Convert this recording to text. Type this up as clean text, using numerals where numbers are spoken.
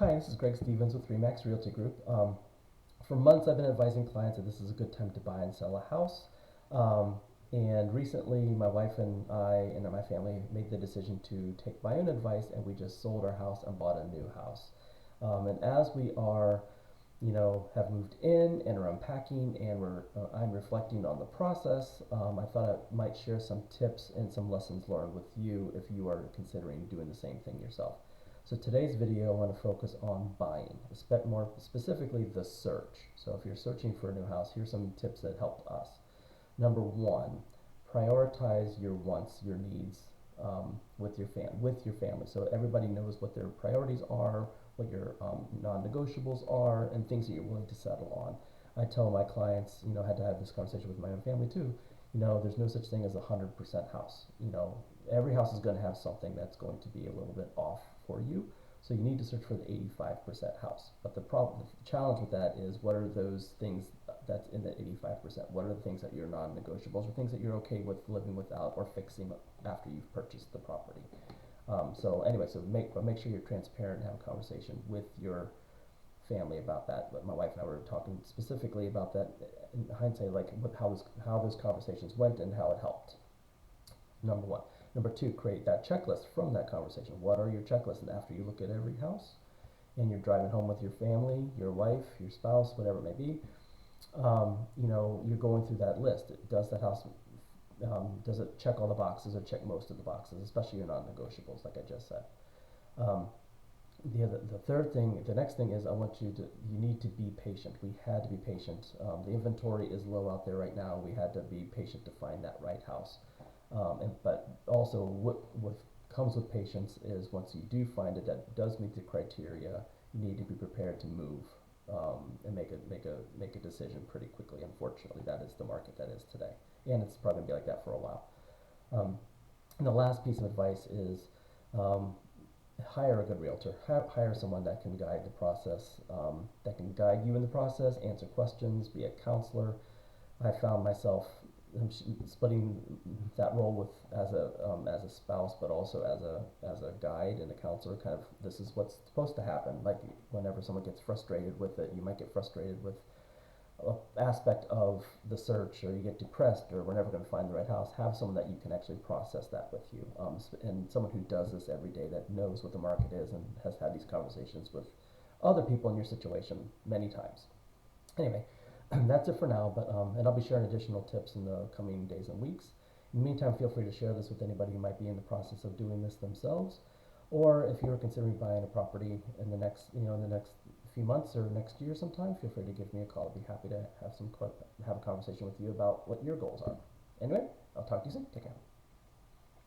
Hi, this is Greg Stevens with Remax Realty Group. For months, I've been advising clients that this is a good time to buy and sell a house. Um, and recently, my wife and I and my family made the decision to take my own advice, and we just sold our house and bought a new house. And as we are, have moved in and are unpacking, and I'm reflecting on the process. I thought I might share some tips and some lessons learned with you if you are considering doing the same thing yourself. So today's video, I want to focus on buying, more specifically the search. So if you're searching for a new house, here's some tips that helped us. Number one, prioritize your wants, your needs with your family. So everybody knows what their priorities are, what your non-negotiables are, and things that you're willing to settle on. I tell my clients, I had to have this conversation with my own family too. There's no such thing as a 100% house. Every house is going to have something that's going to be a little bit off for you. So you need to search for the 85% house. But the challenge with that is, what are those things that's in the 85%? What are the things that you're non-negotiables, or things that you're okay with living without or fixing after you've purchased the property? So make sure you're transparent and have a conversation with your family about that. But my wife and I were talking specifically about that in hindsight, like how those conversations went and how it helped. Number one. Number two, create that checklist from that conversation. What are your checklists? And after you look at every house and you're driving home with your family, your wife, your spouse, whatever it may be, you're going through that list. Does that house, does it check all the boxes or check most of the boxes, especially your non-negotiables, like I just said. Um, the next thing is, you need to be patient. We had to be patient. The inventory is low out there right now. We had to be patient to find that right house. But also, what comes with patience is, once you do find it that does meet the criteria, you need to be prepared to move and make a decision pretty quickly. Unfortunately, that is the market that is today, and it's probably gonna be like that for a while. And the last piece of advice is, hire a good realtor. Hire someone that can guide the process, that can guide you in the process, answer questions, be a counselor. I found myself splitting that role with as a spouse, but also as a guide and a counselor. Kind of, this is what's supposed to happen. Like, whenever someone gets frustrated with it, you might get frustrated with an aspect of the search, or you get depressed, or we're never going to find the right house. Have someone that you can actually process that with you, and someone who does this every day, that knows what the market is and has had these conversations with other people in your situation many times. Anyway, that's it for now, and I'll be sharing additional tips in the coming days and weeks. In the meantime, feel free to share this with anybody who might be in the process of doing this themselves, or if you're considering buying a property in the next few months or next year sometime, feel free to give me a call. I'd be happy to have a conversation with you about what your goals are. Anyway, I'll talk to you soon. Take care.